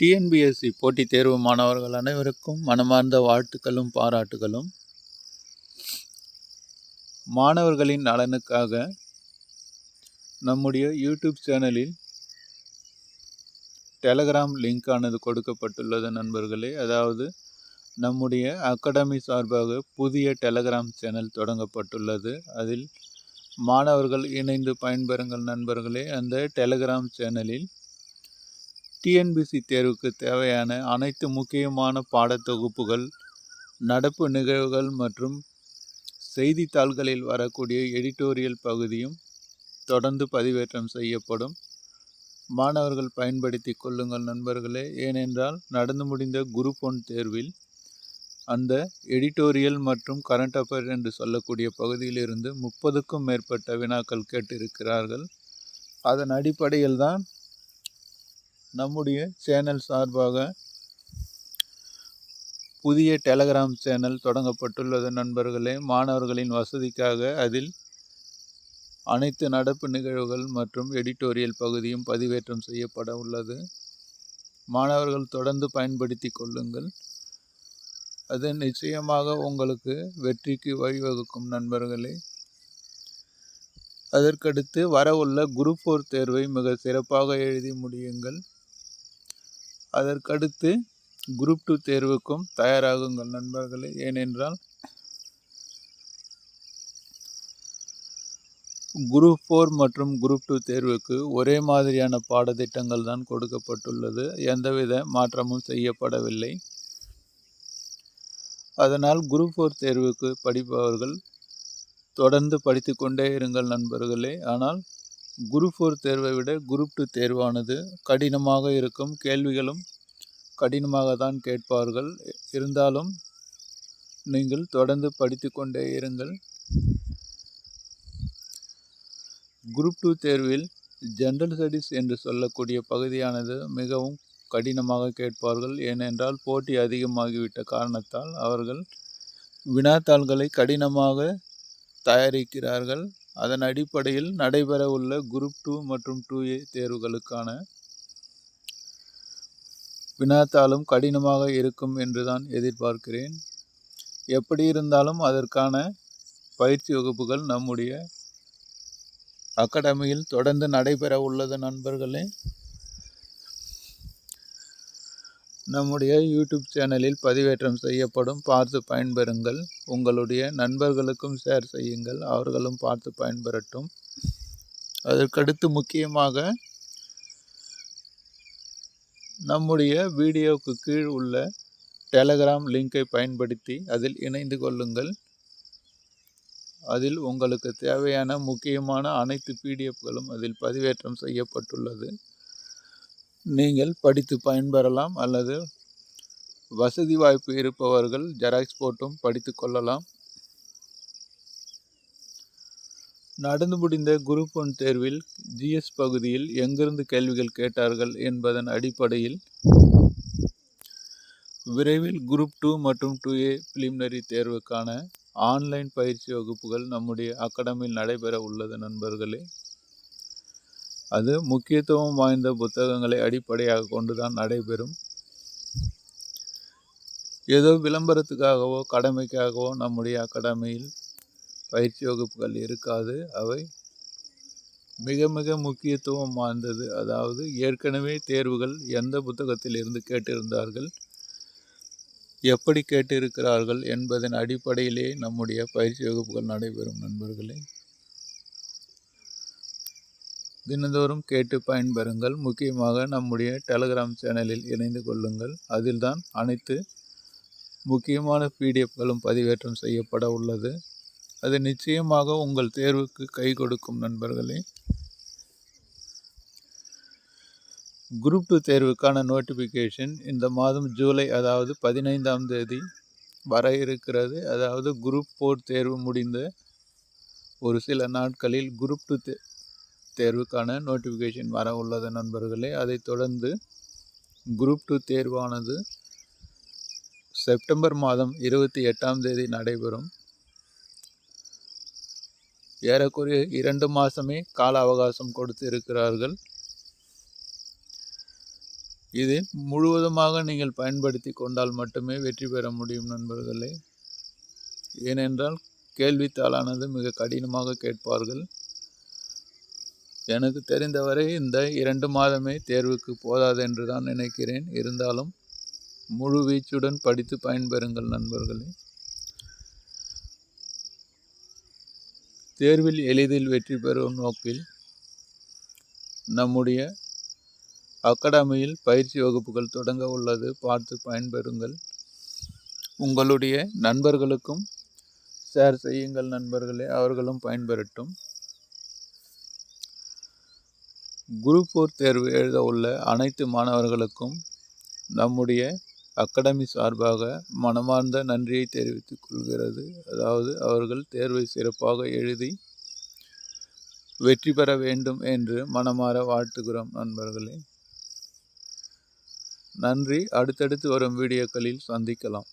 TNPSC போட்டித் தேர்வு மாணவர்கள் அனைவருக்கும் மனமார்ந்த வாழ்த்துக்களும் பாராட்டுகளும். மாணவர்களின் நலனுக்காக நம்முடைய யூடியூப் சேனலில் டெலகிராம் லிங்க் ஆனது கொடுக்கப்பட்டுள்ளது நண்பர்களே. அதாவது நம்முடைய அகாடமி சார்பாக புதிய டெலகிராம் சேனல் தொடங்கப்பட்டுள்ளது. அதில் மாணவர்கள் இணைந்து பயன்பெறுங்கள் நண்பர்களே. அந்த டெலகிராம் சேனலில் டிஎன்பிஎஸ்சி தேர்வுக்கு தேவையான அனைத்து முக்கியமான பாடத்தொகுப்புகள், நடப்பு நிகழ்வுகள் மற்றும் செய்தித்தாள்களில் வரக்கூடிய எடிட்டோரியல் பகுதியும் தொடர்ந்து பதிவேற்றம் செய்யப்படும். மாணவர்கள் பயன்படுத்தி கொள்ளுங்கள் நண்பர்களே. ஏனென்றால் நடந்து முடிந்த குரூப் 1 தேர்வில் அந்த எடிட்டோரியல் மற்றும் கரண்ட் அஃபேர் என்று சொல்லக்கூடிய பகுதியிலிருந்து 30க்கும் மேற்பட்ட வினாக்கள் கேட்டிருக்கிறார்கள். அதன் அடிப்படையில் தான் நம்முடைய சேனல் சார்பாக புதிய டெலகிராம் சேனல் தொடங்கப்பட்டுள்ளது நண்பர்களே. மாணவர்களின் வசதிக்காக அதில் அனைத்து நடப்பு நிகழ்வுகள் மற்றும் எடிட்டோரியல் பகுதியும் பதிவேற்றம் செய்யப்பட உள்ளது. மாணவர்கள் தொடர்ந்து பயன்படுத்தி கொள்ளுங்கள். அது நிச்சயமாக உங்களுக்கு வெற்றிக்கு வழிவகுக்கும் நண்பர்களே. அதற்கடுத்து வரவுள்ள குரூப் 4 தேர்வை மிக சிறப்பாக எழுதி முடியுங்கள். அதற்கடுத்து குரூப் 2 தேர்வுக்கும் தயாராகுங்கள் நண்பர்களே. ஏனென்றால் குரூப் 4 மற்றும் குரூப் 2 தேர்வுக்கு ஒரே மாதிரியான பாடத்திட்டங்கள் தான் கொடுக்கப்பட்டுள்ளது. எந்தவித மாற்றமும் செய்யப்படவில்லை. அதனால் குரூப் 4 தேர்வுக்கு படிப்பவர்கள் தொடர்ந்து படித்து கொண்டே இருங்கள் நண்பர்களே. ஆனால் குரூப் 4 தேர்வை விட குரூப் 2 தேர்வானது கடினமாக இருக்கும். கேள்விகளும் கடினமாக தான் கேட்பார்கள். இருந்தாலும் நீங்கள் தொடர்ந்து படித்து கொண்டே இருங்கள். குரூப் 2 தேர்வில் ஜெனரல் ஸ்டடீஸ் என்று சொல்லக்கூடிய பகுதியானது மிகவும் கடினமாக கேட்பார்கள். ஏனென்றால் போட்டி அதிகமாகிவிட்ட காரணத்தால் அவர்கள் வினாத்தாள்களை கடினமாக தயாரிக்கிறார்கள். அதன் அடிப்படையில் நடைபெற உள்ள குரூப் 2 மற்றும் 2A தேர்வுகளுக்கான வினாத்தாளும் கடினமாக இருக்கும் என்று தான் எதிர்பார்க்கிறேன். எப்படி இருந்தாலும் அதற்கான பயிற்சி வகுப்புகள் நம்முடைய அகாடமியில் தொடர்ந்து நடைபெற உள்ளது நண்பர்களே. நம்முடைய யூடியூப் சேனலில் பதிவேற்றம் செய்யப்படும். பார்த்து பயன்பெறுங்கள். உங்களுடைய நண்பர்களுக்கும் ஷேர் செய்யுங்கள். அவர்களும் பார்த்து பயன்பெறட்டும். அதற்கடுத்து முக்கியமாக நம்முடைய வீடியோவுக்கு கீழ் உள்ள டெலகிராம் லிங்கை பயன்படுத்தி அதில் இணைந்து கொள்ளுங்கள். அதில் உங்களுக்கு தேவையான முக்கியமான அனைத்து பிடிஎஃப்களும் அதில் பதிவேற்றம் செய்யப்பட்டுள்ளது. நீங்கள் படித்து பயன்பெறலாம். அல்லது வசதி வாய்ப்பு இருப்பவர்கள் ஜெராக்ஸ் போட்டும் படித்து கொள்ளலாம். நடந்து முடிந்த குரூப் 1 தேர்வில் ஜிஎஸ் பகுதியில் எங்கிருந்து கேள்விகள் கேட்டார்கள் என்பதன் அடிப்படையில் விரைவில் குரூப் 2 மற்றும் 2A பிலிமினரி தேர்வுக்கான ஆன்லைன் பயிற்சி வகுப்புகள் நம்முடைய அகாடமியில் நடைபெற உள்ளது நண்பர்களே. அது முக்கியத்துவம் வாய்ந்த புத்தகங்களை அடிப்படையாக கொண்டுதான் நடைபெறும். ஏதோ விளம்பரத்துக்காகவோ கடமைக்காகவோ நம்முடைய அகாடமியில் பயிற்சி வகுப்புகள் இருக்காது. அவை மிக மிக முக்கியத்துவம் வாய்ந்தது. அதாவது ஏற்கனவே தேர்வுகள் எந்த புத்தகத்தில் இருந்து கேட்டிருந்தார்கள், எப்படி கேட்டிருக்கிறார்கள் என்பதன் அடிப்படையிலே நம்முடைய பயிற்சி வகுப்புகள் நடைபெறும் நண்பர்களே. தினந்தோறும் கேட்டு பயன்பெறுங்கள். முக்கியமாக நம்முடைய டெலகிராம் சேனலில் இணைந்து கொள்ளுங்கள். அதில்தான் அனைத்து முக்கியமான பிடிஎஃப்களும் பதிவேற்றம் செய்யப்பட உள்ளது. அது நிச்சயமாக உங்கள் தேர்வுக்கு கை கொடுக்கும் நண்பர்களே. குரூப் 2 தேர்வுக்கான நோட்டிஃபிகேஷன் இந்த மாதம் ஜூலை, அதாவது 15ஆம் தேதி வர இருக்கிறது. அதாவது குரூப் 4 தேர்வு முடிந்த ஒரு சில நாட்களில் குரூப் 2 தேர்வுக்கான நோட்டிஃபிகேஷன் வர உள்ளது நண்பர்களே. அதைத் தொடர்ந்து குரூப் 2 தேர்வானது செப்டம்பர் மாதம் 28ஆம் தேதி நடைபெறும். ஏறக்குறைய 2 மாதமே கால அவகாசம் கொடுத்து இருக்கிறார்கள். இதை முழுவதுமாக நீங்கள் பயன்படுத்தி கொண்டால் மட்டுமே வெற்றி பெற முடியும் நண்பர்களே. ஏனென்றால் கேள்வித்தாளானது மிக கடினமாக கேட்பார்கள். எனக்கு தெரிந்தவரை இந்த 2 மாதமே தேர்வுக்கு போதாது என்று தான் நினைக்கிறேன். இருந்தாலும் முழு வீச்சுடன் படித்து பயன்பெறுங்கள் நண்பர்களே. தேர்வில் எளிதில் வெற்றி பெறும் நோக்கில் நம்முடைய அகாடமியில் பயிற்சி வகுப்புகள் தொடங்க உள்ளது. பார்த்து பயன்பெறுங்கள். உங்களுடைய நண்பர்களுக்கும் ஷேர் செய்யுங்கள் நண்பர்களே, அவர்களும் பயன்பெறட்டும். குரூப் 4 தேர்வு எழுத உள்ள அனைத்து மாணவர்களுக்கும் நம்முடைய அகாடமி சார்பாக மனமார்ந்த நன்றியை தெரிவித்துக் கொள்கிறது. அதாவது அவர்கள் தேர்வை சிறப்பாக எழுதி வெற்றி பெற வேண்டும் என்று மனமாற வாழ்த்துகிறோம் நண்பர்களே. நன்றி. அடுத்தடுத்து வரும் வீடியோக்களில் சந்திக்கலாம்.